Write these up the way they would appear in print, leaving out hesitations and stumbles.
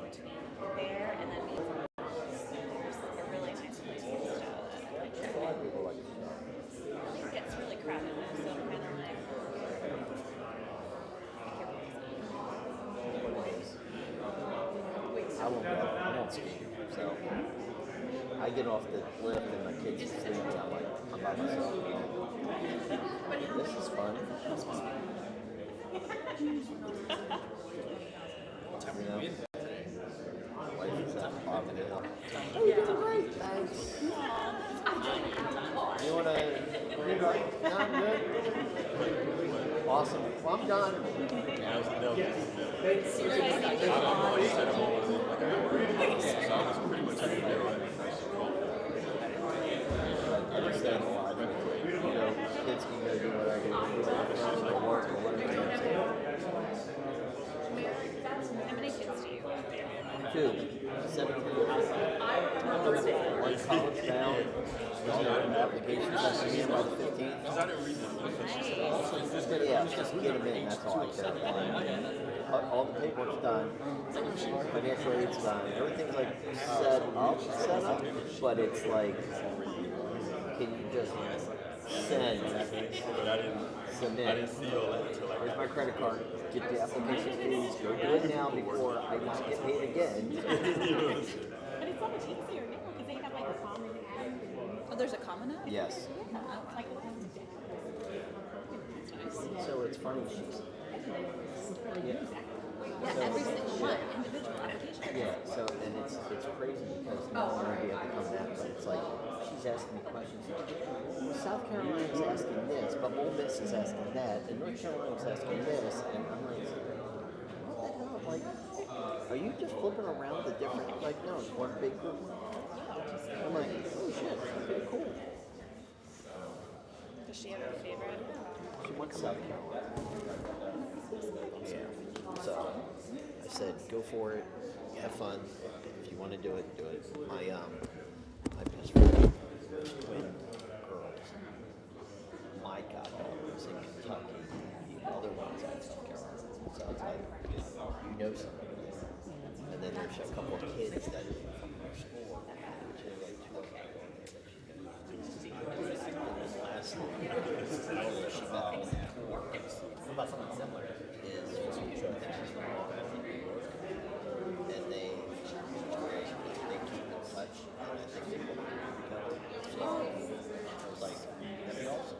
between there and then me from there's a really nice place to stay that A lot of people like it gets really crowded though, so I'm kind of like I won't ski, so I get off the lift and my kids are sleeping. I'm like, I'm by myself. This is fun. You know, my wife is at popping it up. Oh, you're doing great. Thanks. You want to? No, I'm good. Awesome. Well, I'm done. I understand a lot. You know, kids can go do what I can do. Or work or whatever. how many kids do you have? 2, 17 one college now. All the applications I see by the 15th. Yeah, just get them in. That's all I care about. All the paperwork's done. Financial aid's done. Everything's like set up, but it's like, can you just send, submit? Here's my credit card. Get the application fees. Go do it now before I not get paid again. But it's so much easier now because they have like a common app. Oh, there's a common app? Yes. Yeah, like that's nice. So it's funny. Yeah. Yeah, every single one, individual application. Yeah, so, and it's crazy because now I'm going to be able to come back, but it's like, she's asking me questions. South Carolina's asking this, but Ole Miss is asking that, and North Carolina's asking this, and I'm like, what the hell? Like, are you just flipping around the different, like, no, it's one big group. I'm like, oh shit, that's pretty cool. Does she have a favorite? She went to South Carolina. Yeah. So I said, go for it, have fun. If you want to do it, do it. My best friend, there's twin girls. My godmother was in Kentucky. The other one's in South Carolina. So I was like, you know somebody. And then there's a couple of kids that from her school, which are like 2 of them. And this last thing, she met about something similar is and they keep in touch, and I think they will go. So I was like, that'd be awesome.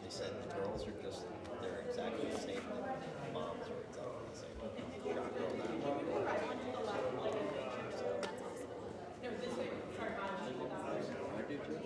They said the girls are just, they're exactly the same, the moms are exactly the same. I do too.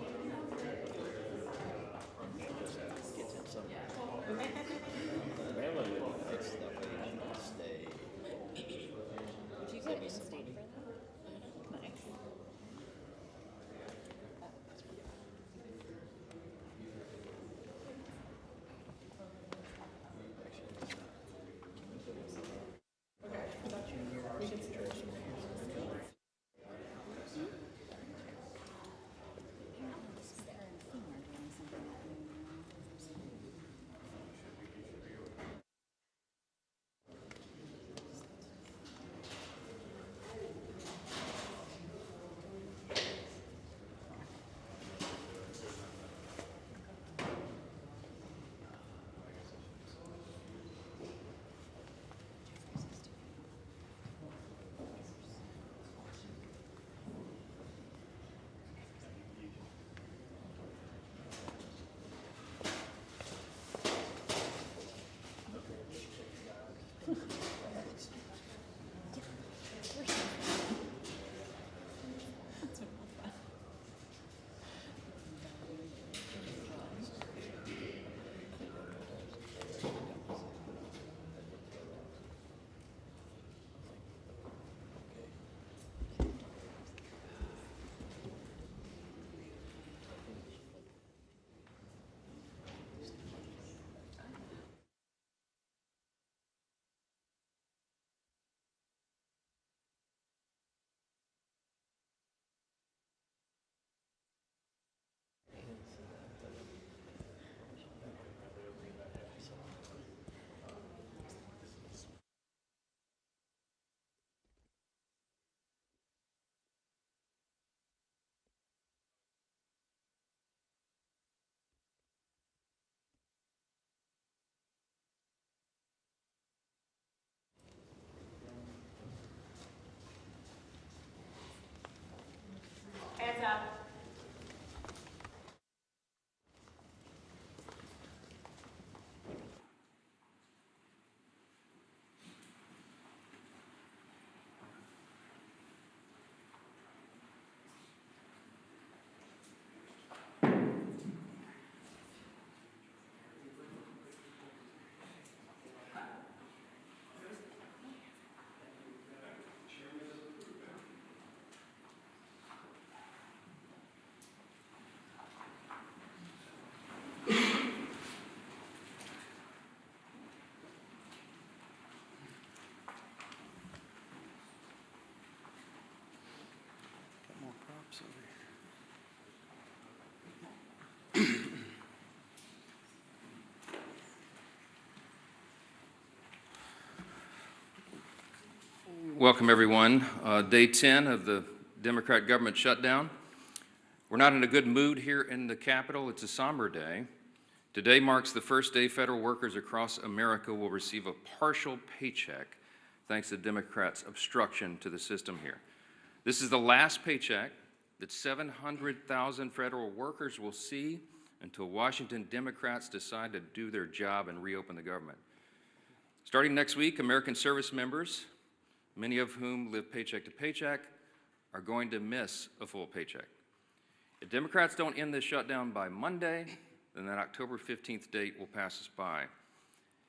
Welcome, everyone. Day 10 of the Democrat government shutdown. We're not in a good mood here in the Capitol. It's a somber day. Today marks the first day federal workers across America will receive a partial paycheck thanks to Democrats' obstruction to the system here. This is the last paycheck that 700,000 federal workers will see until Washington Democrats decide to do their job and reopen the government. Starting next week, American service members, many of whom live paycheck to paycheck, are going to miss a full paycheck. If Democrats don't end this shutdown by Monday, then that October 15th date will pass us by.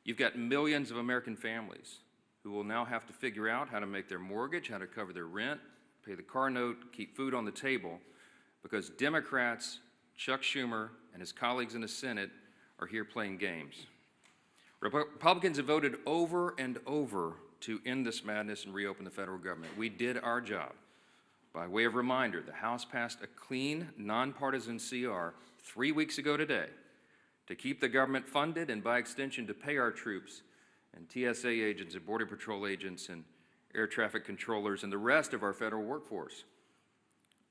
You've got millions of American families who will now have to figure out how to make their mortgage, how to cover their rent, pay the car note, keep food on the table, because Democrats, Chuck Schumer and his colleagues in the Senate are here playing games. Republicans have voted over and over to end this madness and reopen the federal government. We did our job. By way of reminder, the House passed a clean, nonpartisan CR 3 weeks ago today to keep the government funded and, by extension, to pay our troops and TSA agents and Border Patrol agents and air traffic controllers and the rest of our federal workforce.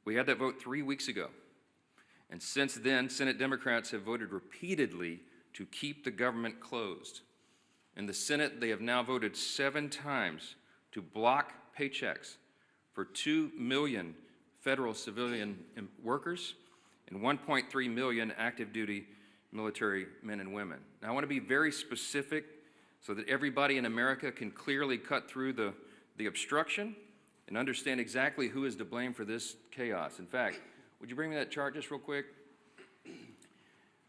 We had that vote 3 weeks ago. And since then, Senate Democrats have voted repeatedly to keep the government closed. In the Senate, they have now voted 7 times to block paychecks for 2 million federal civilian workers and 1.3 million active duty military men and women. Now, I want to be very specific so that everybody in America can clearly cut through the obstruction and understand exactly who is to blame for this chaos. In fact, would you bring me that chart just real quick?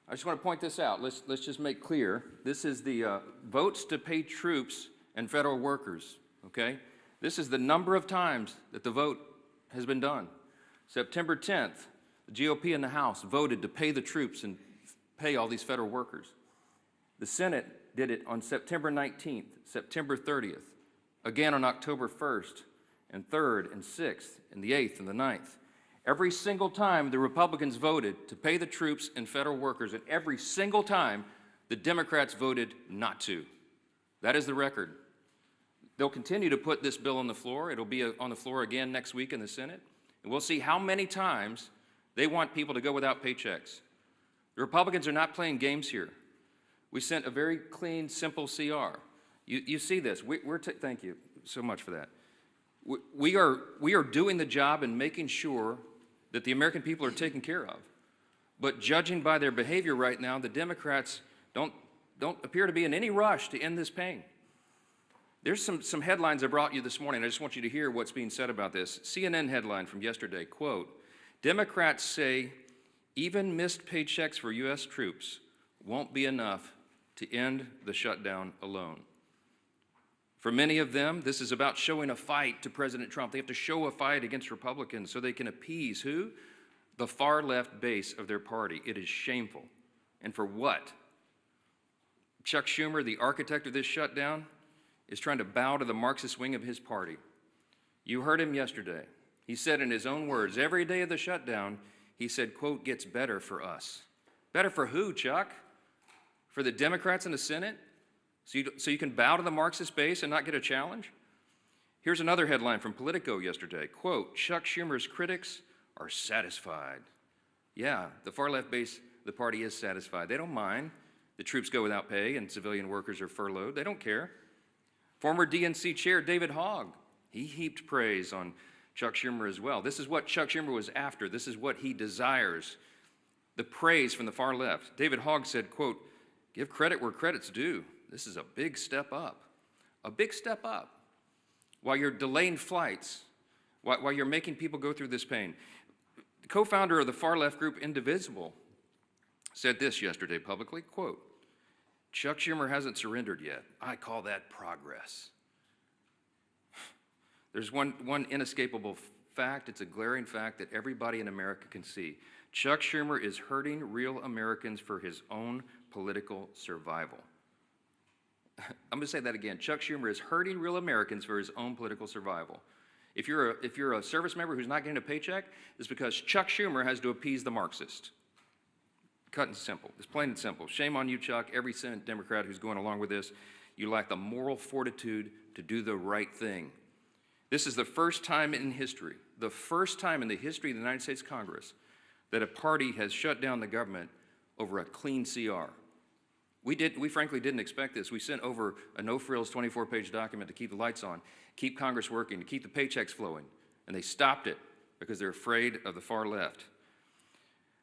I just want to point this out. Let's just make clear. This is the votes to pay troops and federal workers, okay? This is the number of times that the vote has been done. September 10th, the GOP in the House voted to pay the troops and pay all these federal workers. The Senate did it on September 19th, September 30th, again on October 1st, and 3rd, and 6th, and the 8th, and the 9th. Every single time the Republicans voted to pay the troops and federal workers, and every single time the Democrats voted not to. That is the record. They'll continue to put this bill on the floor. It'll be on the floor again next week in the Senate. And we'll see how many times they want people to go without paychecks. The Republicans are not playing games here. We sent a very clean, simple CR. You see this. Thank you so much for that. We are doing the job and making sure that the American people are taken care of. But judging by their behavior right now, the Democrats don't appear to be in any rush to end this pain. There's some headlines I brought you this morning. I just want you to hear what's being said about this. CNN headline from yesterday, quote, Democrats say even missed paychecks for U.S. troops won't be enough to end the shutdown alone. For many of them, this is about showing a fight to President Trump. They have to show a fight against Republicans so they can appease who? The far left base of their party. It is shameful. And for what? Chuck Schumer, the architect of this shutdown, is trying to bow to the Marxist wing of his party. You heard him yesterday. He said in his own words, every day of the shutdown, he said, quote, gets better for us. Better for who, Chuck? For the Democrats in the Senate? So you can bow to the Marxist base and not get a challenge? Here's another headline from Politico yesterday. Quote, Chuck Schumer's critics are satisfied. Yeah, the far left base of the party is satisfied. They don't mind the troops go without pay and civilian workers are furloughed. They don't care. Former DNC chair David Hogg, he heaped praise on Chuck Schumer as well. This is what Chuck Schumer was after. This is what he desires, the praise from the far left. David Hogg said, quote, give credit where credit's due. This is a big step up. A big step up. While you're delaying flights, while you're making people go through this pain. The co-founder of the far left group Indivisible said this yesterday publicly, quote, Chuck Schumer hasn't surrendered yet. I call that progress. There's one inescapable fact. It's a glaring fact that everybody in America can see. Chuck Schumer is hurting real Americans for his own political survival. I'm going to say that again. Chuck Schumer is hurting real Americans for his own political survival. If you're a service member who's not getting a paycheck, it's because Chuck Schumer has to appease the Marxist. Cut and simple. It's plain and simple. Shame on you, Chuck. Every Senate Democrat who's going along with this, you lack the moral fortitude to do the right thing. This is the first time in history, the first time in the history of the United States Congress, that a party has shut down the government over a clean CR. We frankly didn't expect this. We sent over a no-frills 24-page document to keep the lights on, keep Congress working, to keep the paychecks flowing, and they stopped it because they're afraid of the far left.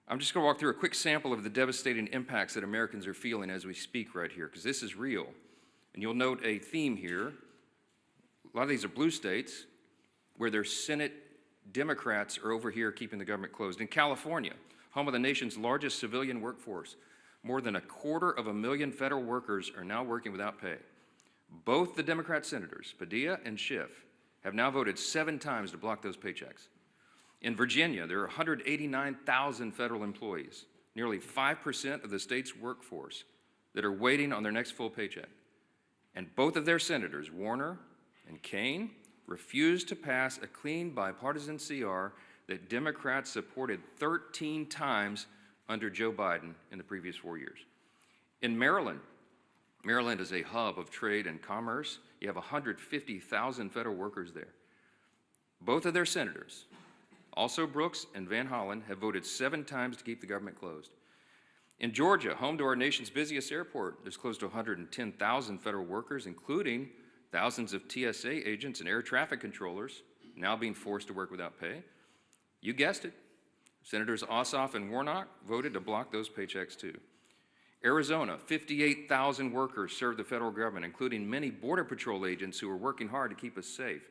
I'm just going to walk through a quick sample of the devastating impacts that Americans are feeling as we speak right here, because this is real. And you'll note a theme here. A lot of these are blue states where their Senate Democrats are over here keeping the government closed. In California, home of the nation's largest civilian workforce, more than 250,000 federal workers are now working without pay. Both the Democrat senators, Padilla and Schiff, have now voted 7 times to block those paychecks. In Virginia, there are 189,000 federal employees, nearly 5% of the state's workforce, that are waiting on their next full paycheck. And both of their senators, Warner and Kaine, refused to pass a clean bipartisan CR that Democrats supported 13 times under Joe Biden in the previous 4 years. In Maryland, Maryland is a hub of trade and commerce. You have 150,000 federal workers there. Both of their senators, also Brooks and Van Hollen, have voted 7 times to keep the government closed. In Georgia, home to our nation's busiest airport, there's close to 110,000 federal workers, including thousands of TSA agents and air traffic controllers, now being forced to work without pay. You guessed it. Senators Ossoff and Warnock voted to block those paychecks too. Arizona, 58,000 workers serve the federal government, including many Border Patrol agents who are working hard to keep us safe.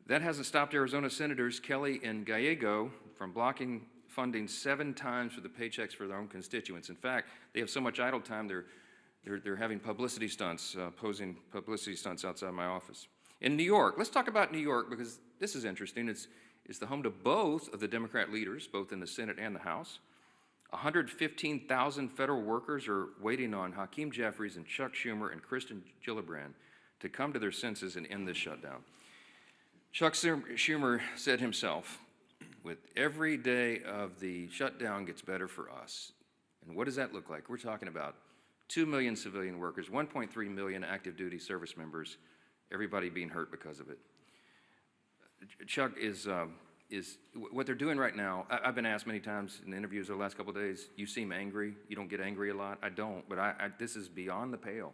That hasn't stopped Arizona Senators Kelly and Gallego from blocking funding 7 times for the paychecks for their own constituents. In fact, they have so much idle time, they're having publicity stunts, posing publicity stunts outside my office. In New York, let's talk about New York because this is interesting. It's the home to both of the Democrat leaders, both in the Senate and the House. 115,000 federal workers are waiting on Hakeem Jeffries and Chuck Schumer and Kristen Gillibrand to come to their senses and end this shutdown. Chuck Schumer said himself, with every day of the shutdown gets better for us. And what does that look like? We're talking about 2 million civilian workers, 1.3 million active duty service members, everybody being hurt because of it. Chuck is what they're doing right now. I've been asked many times in interviews over the last couple of days, you seem angry, you don't get angry a lot. I don't, but this is beyond the pale.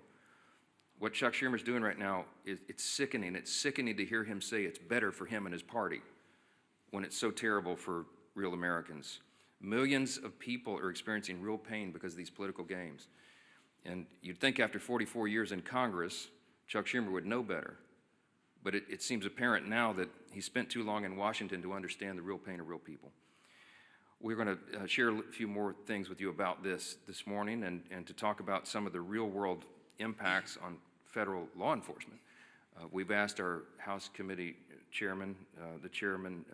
What Chuck Schumer's doing right now, it's sickening. It's sickening to hear him say it's better for him and his party when it's so terrible for real Americans. Millions of people are experiencing real pain because of these political games. And you'd think after 44 years in Congress, Chuck Schumer would know better. But it seems apparent now that he spent too long in Washington to understand the real pain of real people. We're going to share a few more things with you about this morning and to talk about some of the real-world impacts on federal law enforcement. We've asked our House Committee Chairman, the Chairman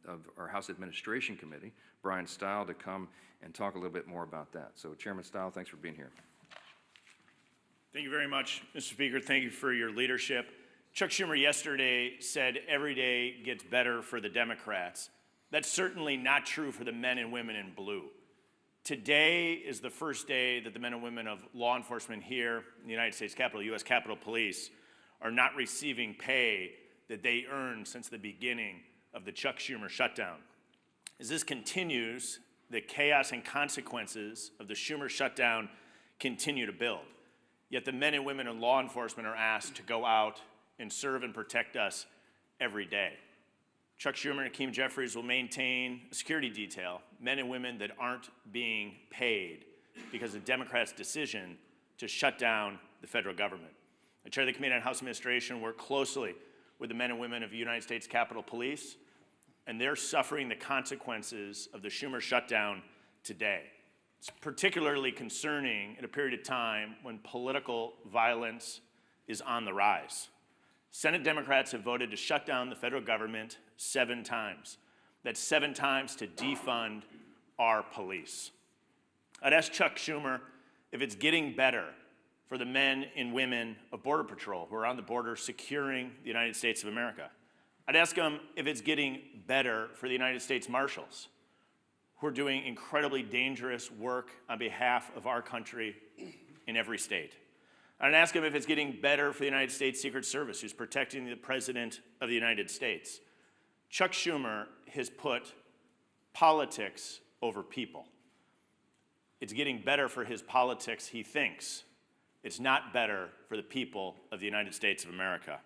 of our House Administration Committee, Brian Stile, to come and talk a little bit more about that. So Chairman Stile, thanks for being here. Thank you very much, Mr. Speaker. Thank you for your leadership. Chuck Schumer yesterday said every day gets better for the Democrats. That's certainly not true for the men and women in blue. Today is the first day that the men and women of law enforcement here in the United States Capitol, U.S. Capitol Police, are not receiving pay that they earned since the beginning of the Chuck Schumer shutdown. As this continues, the chaos and consequences of the Schumer shutdown continue to build. Yet the men and women in law enforcement are asked to go out and serve and protect us every day. Chuck Schumer and Hakeem Jeffries will maintain a security detail, men and women that aren't being paid because of Democrats' decision to shut down the federal government. I chair the Committee on House Administration, work closely with the men and women of the United States Capitol Police, and they're suffering the consequences of the Schumer shutdown today. It's particularly concerning in a period of time when political violence is on the rise. Senate Democrats have voted to shut down the federal government 7 times. That's 7 times to defund our police. I'd ask Chuck Schumer if it's getting better for the men and women of Border Patrol who are on the border securing the United States of America. I'd ask him if it's getting better for the United States Marshals, who are doing incredibly dangerous work on behalf of our country in every state. I'd ask him if it's getting better for the United States Secret Service, who's protecting the President of the United States. Chuck Schumer has put politics over people. It's getting better for his politics, he thinks. It's not better for the people of the United States of America.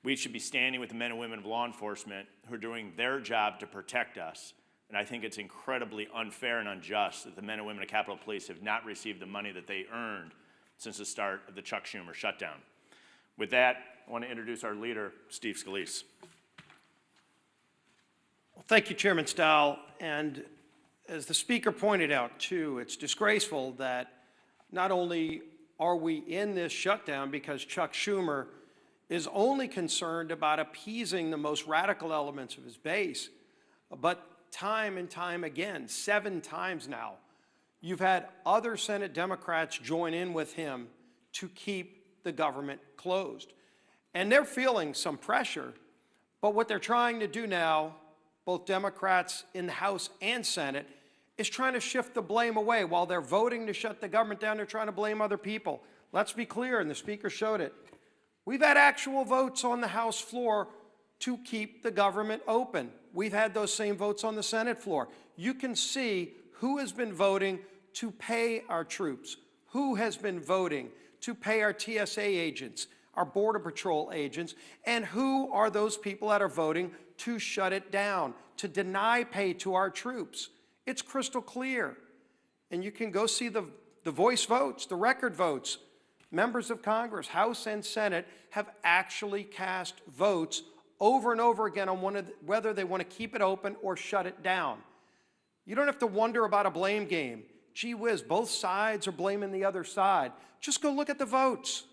We should be standing with the men and women of law enforcement who are doing their job to protect us. And I think it's incredibly unfair and unjust that the men and women of Capitol Police have not received the money that they earned since the start of the Chuck Schumer shutdown. With that, I want to introduce our leader, Steve Scalise. Well, thank you, Chairman Stahl. And as the Speaker pointed out, too, it's disgraceful that not only are we in this shutdown because Chuck Schumer is only concerned about appeasing the most radical elements of his base, but time and time again, 7 times now, you've had other Senate Democrats join in with him to keep the government closed. And they're feeling some pressure, but what they're trying to do now, both Democrats in the House and Senate, is trying to shift the blame away. While they're voting to shut the government down, they're trying to blame other people. Let's be clear, and the Speaker showed it. We've had actual votes on the House floor to keep the government open. We've had those same votes on the Senate floor. You can see who has been voting to pay our troops, who has been voting to pay our TSA agents, our Border Patrol agents, and who are those people that are voting to shut it down, to deny pay to our troops. It's crystal clear. And you can go see the voice votes, the record votes. Members of Congress, House and Senate, have actually cast votes over and over again on whether they want to keep it open or shut it down. You don't have to wonder about a blame game. Gee whiz, both sides are blaming the other side. Just go look at the votes.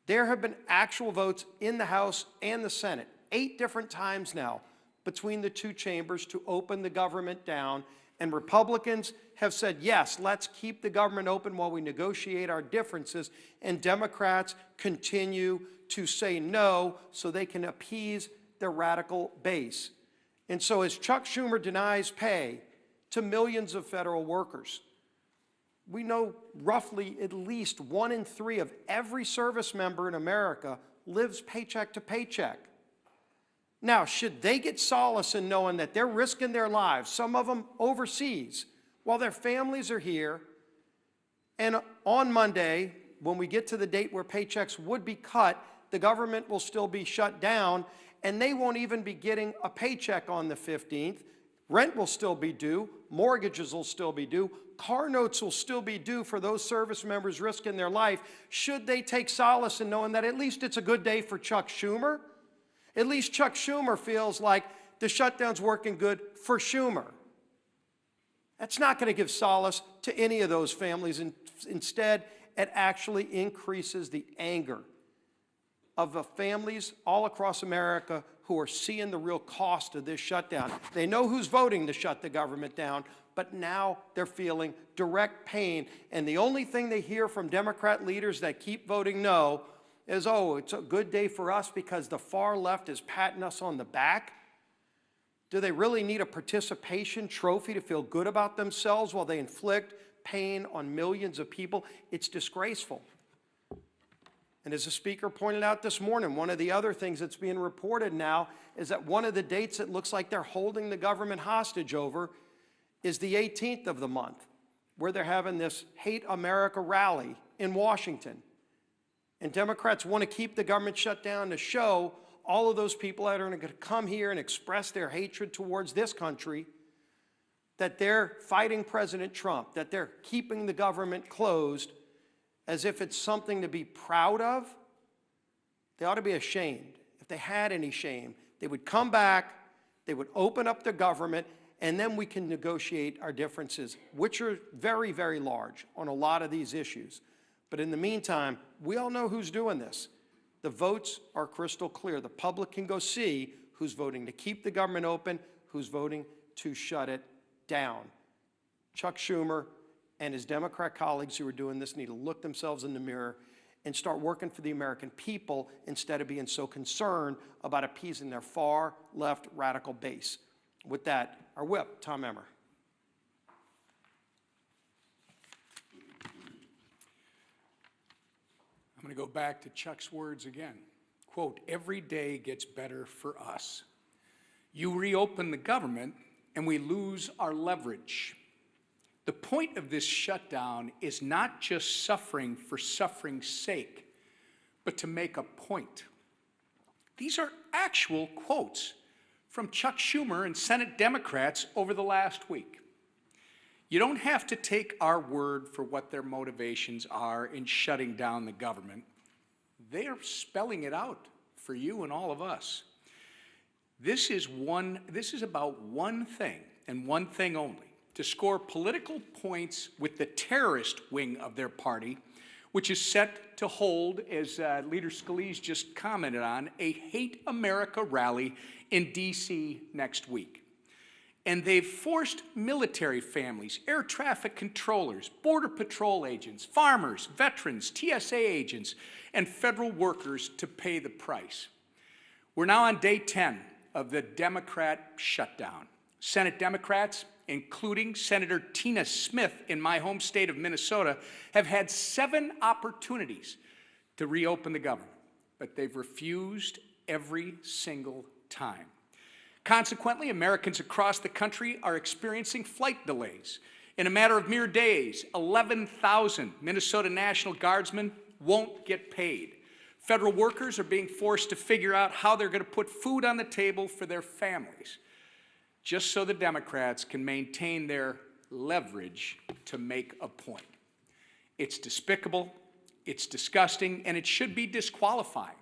There have been actual votes in the House and the Senate, 8 different times now, between the 2 chambers to open the government down. And Republicans have said, yes, let's keep the government open while we negotiate our differences. And Democrats continue to say no so they can appease their radical base. And so as Chuck Schumer denies pay to millions of federal workers, we know roughly at least 1 in 3 of every service member in America lives paycheck to paycheck. Now, should they get solace in knowing that they're risking their lives, some of them overseas, while their families are here, and on Monday, when we get to the date where paychecks would be cut, the government will still be shut down, and they won't even be getting a paycheck on the 15th. Rent will still be due, mortgages will still be due, car notes will still be due for those service members risking their life. Should they take solace in knowing that at least it's a good day for Chuck Schumer? At least Chuck Schumer feels like the shutdown's working good for Schumer. That's not going to give solace to any of those families. Instead, it actually increases the anger of the families all across America who are seeing the real cost of this shutdown. They know who's voting to shut the government down, but now they're feeling direct pain. And the only thing they hear from Democrat leaders that keep voting no is, oh, it's a good day for us because the far left is patting us on the back. Do they really need a participation trophy to feel good about themselves while they inflict pain on millions of people? It's disgraceful. And as the Speaker pointed out this morning, one of the other things that's being reported now is that one of the dates it looks like they're holding the government hostage over is the 18th of the month, where they're having this Hate America rally in Washington. And Democrats want to keep the government shut down to show all of those people that are going to come here and express their hatred towards this country that they're fighting President Trump, that they're keeping the government closed as if it's something to be proud of. They ought to be ashamed. If they had any shame, they would come back, they would open up the government, and then we can negotiate our differences, which are very, very large on a lot of these issues. But in the meantime, we all know who's doing this. The votes are crystal clear. The public can go see who's voting to keep the government open, who's voting to shut it down. Chuck Schumer and his Democrat colleagues who are doing this need to look themselves in the mirror and start working for the American people instead of being so concerned about appeasing their far left radical base. With that, our whip, Tom Emmer. I'm going to go back to Chuck's words again. Quote, "Every day gets better for us. You reopen the government and we lose our leverage. The point of this shutdown is not just suffering for suffering's sake, but to make a point." These are actual quotes from Chuck Schumer and Senate Democrats over the last week. You don't have to take our word for what their motivations are in shutting down the government. They are spelling it out for you and all of us. This is about one thing and one thing only: to score political points with the terrorist wing of their party, which is set to hold, as Leader Scalise just commented on, a Hate America rally in D.C. next week. And they've forced military families, air traffic controllers, border patrol agents, farmers, veterans, TSA agents, and federal workers to pay the price. We're now on day 10 of the Democrat shutdown. Senate Democrats, including Senator Tina Smith in my home state of Minnesota, have had 7 opportunities to reopen the government, but they've refused every single time. Consequently, Americans across the country are experiencing flight delays. In a matter of mere days, 11,000 Minnesota National Guardsmen won't get paid. Federal workers are being forced to figure out how they're going to put food on the table for their families, just so the Democrats can maintain their leverage to make a point. It's despicable, it's disgusting, and it should be disqualifying.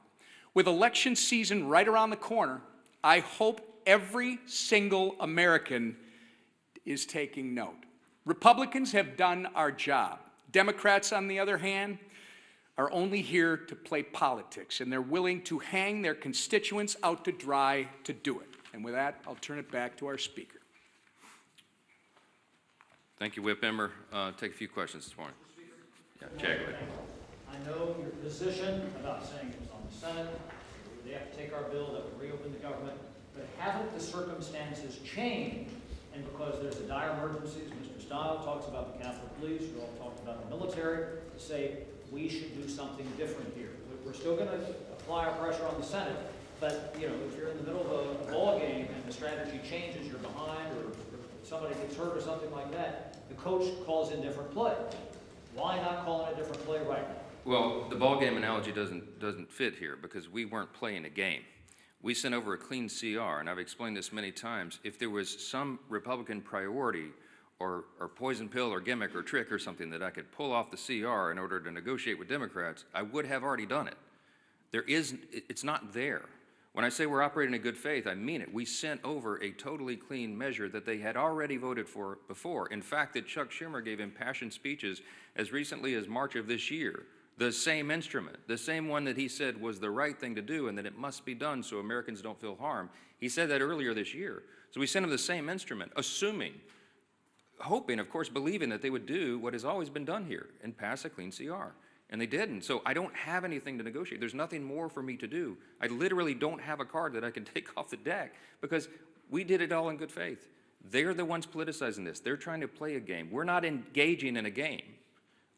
With election season right around the corner, I hope every single American is taking note. Republicans have done our job. Democrats, on the other hand, are only here to play politics, and they're willing to hang their constituents out to dry to do it. And with that, I'll turn it back to our speaker. Thank you, Whip Emmer. Take a few questions this morning. Yeah, Jack. I know your position about saying it was on the Senate. They have to take our bill that would reopen the government. But haven't the circumstances changed? And because there's a dire emergency, as Mr. Stile talks about the Capitol Police, you all talked about the military, to say we should do something different here. We're still going to apply our pressure on the Senate, but you know, if you're in the middle of a ball game and the strategy changes, you're behind, or somebody gets hurt or something like that, the coach calls in different play. Why not call in a different play right now? Well, the ball game analogy doesn't fit here because we weren't playing a game. We sent over a clean CR, and I've explained this many times. If there was some Republican priority or poison pill or gimmick or trick or something that I could pull off the CR in order to negotiate with Democrats, I would have already done it. It's not there. When I say we're operating in good faith, I mean it. We sent over a totally clean measure that they had already voted for before. In fact, that Chuck Schumer gave impassioned speeches as recently as March of this year. The same instrument, the same one that he said was the right thing to do and that it must be done so Americans don't feel harm. He said that earlier this year. So we sent him the same instrument, hoping, of course, believing that they would do what has always been done here and pass a clean CR. And they didn't. So I don't have anything to negotiate. There's nothing more for me to do. I literally don't have a card that I can take off the deck because we did it all in good faith. They're the ones politicizing this. They're trying to play a game. We're not engaging in a game.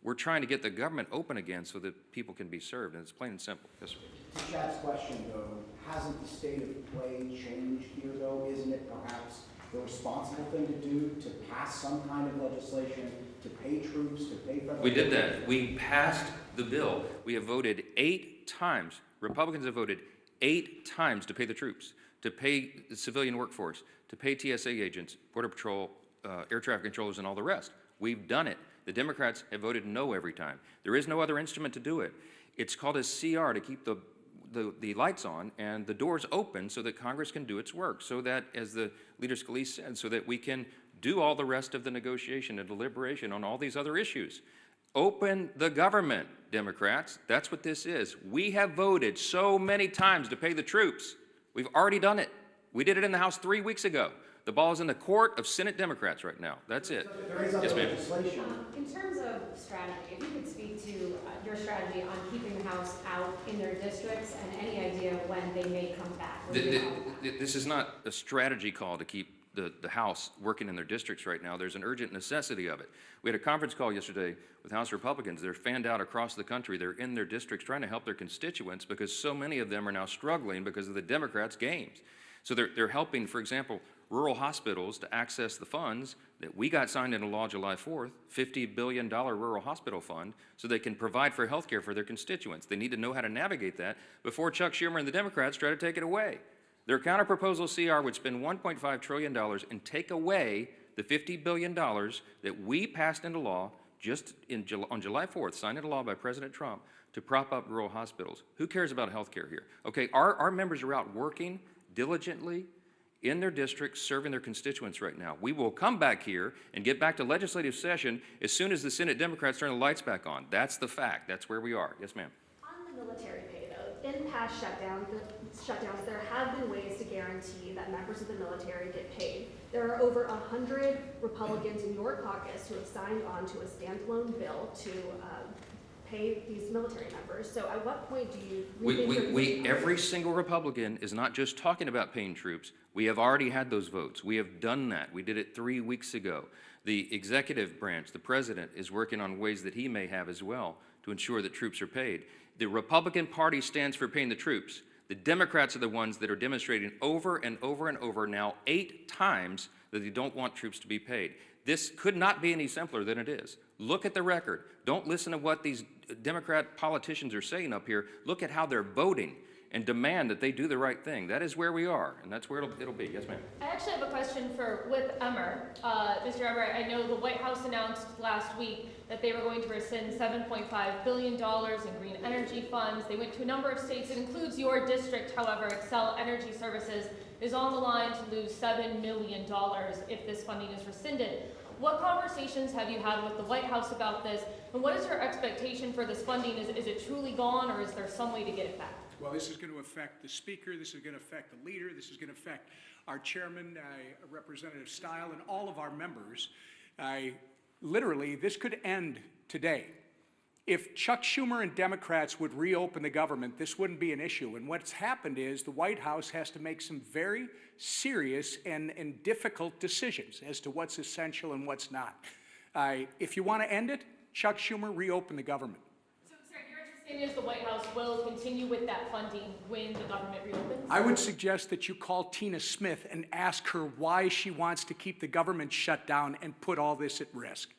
We're trying to get the government open again so that people can be served, and it's plain and simple. Yes, sir. To Chad's question, though, hasn't the state of play changed here, though? Isn't it perhaps the responsible thing to do to pass some kind of legislation, to pay troops, to pay federal... We did that. We passed the bill. We have voted 8 times. Republicans have voted 8 times to pay the troops, to pay the civilian workforce, to pay TSA agents, Border Patrol, air traffic controllers, and all the rest. We've done it. The Democrats have voted no every time. There is no other instrument to do it. It's called a CR to keep the lights on and the doors open so that Congress can do its work, so that, as the Leader Scalise said, so that we can do all the rest of the negotiation and deliberation on all these other issues. Open the government, Democrats. That's what this is. We have voted so many times to pay the troops. We've already done it. We did it in the House 3 weeks ago. The ball is in the court of Senate Democrats right now. That's it. There is Yes, other ma'am. legislation. In terms of strategy, if you could speak to your strategy on keeping the House out in their districts, and any idea when they may come back? This is not a strategy call to keep the House working in their districts right now. There's an urgent necessity of it. We had a conference call yesterday with House Republicans. They're fanned out across the country. They're in their districts trying to help their constituents because so many of them are now struggling because of the Democrats' games. So they're helping, for example, rural hospitals to access the funds that we got signed into law July 4th, $50 billion rural hospital fund, so they can provide for health care for their constituents. They need to know how to navigate that before Chuck Schumer and the Democrats try to take it away. Their counterproposal CR would spend $1.5 trillion and take away the $50 billion that we passed into law just on July 4th, signed into law by President Trump, to prop up rural hospitals. Who cares about health care here? Okay, our members are out working diligently in their districts, serving their constituents right now. We will come back here and get back to legislative session as soon as the Senate Democrats turn the lights back on. That's the fact. That's where we are. Yes, ma'am. On the military pay, though, in past shutdowns, there have been ways to guarantee that members of the military get paid. There are over 100 Republicans in your caucus who have signed on to a standalone bill to pay these military members. So at what point do you Every single Republican is not just talking about paying troops. We have already had those votes. We have done that. We did it 3 weeks ago. The executive branch, the president, is working on ways that he may have as well to ensure that troops are paid. The Republican Party stands for paying the troops. The Democrats are the ones that are demonstrating over and over and over now 8 times that they don't want troops to be paid. This could not be any simpler than it is. Look at the record. Don't listen to what these Democrat politicians are saying up here. Look at how they're voting and demand that they do the right thing. That is where we are, and that's where it'll be. Yes, ma'am. I actually have a question for Whip Emmer. Mr. Emmer, I know the White House announced last week that they were going to rescind $7.5 billion in green energy funds. They went to a number of states. It includes your district, however. Excel Energy Services is on the line to lose $7 million if this funding is rescinded. What conversations have you had with the White House about this, and what is your expectation for this funding? Is it truly gone, or is there some way to get it back? Well, this is going to affect the speaker, this is going to affect the leader, this is going to affect our chairman, Representative Stile, and all of our members. Literally, this could end today. If Chuck Schumer and Democrats would reopen the government, this wouldn't be an issue. And what's happened is the White House has to make some very serious and difficult decisions as to what's essential and what's not. If you want to end it, Chuck Schumer, reopen the government. So, sir, your understanding is the White House will continue with that funding when the government reopens? I would suggest that you call Tina Smith and ask her why she wants to keep the government shut down and put all this at risk.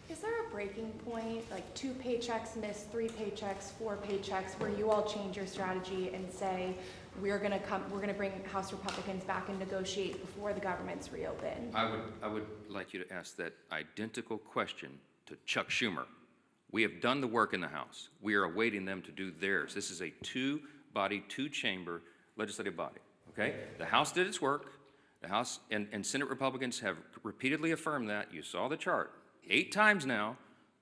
Is there a breaking point, like 2 paychecks missed, 3 paychecks, 4 paychecks, where you all change your strategy and say, we're going to bring House Republicans back and negotiate before the government's reopened? I would like you to ask that identical question to Chuck Schumer. We have done the work in the House. We are awaiting them to do theirs. This is a 2-body, 2-chamber legislative body, okay? The House did its work. The House and Senate Republicans have repeatedly affirmed that. You saw the chart. 8 times now,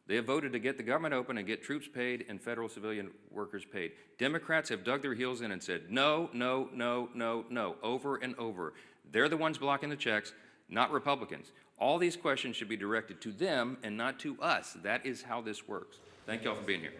they have voted to get the government open and get troops paid and federal civilian workers paid. Democrats have dug their heels in and said, no, no, no, no, no, over and over. They're the ones blocking the checks, not Republicans. All these questions should be directed to them and not to us. That is how this works. Thank you all for being here.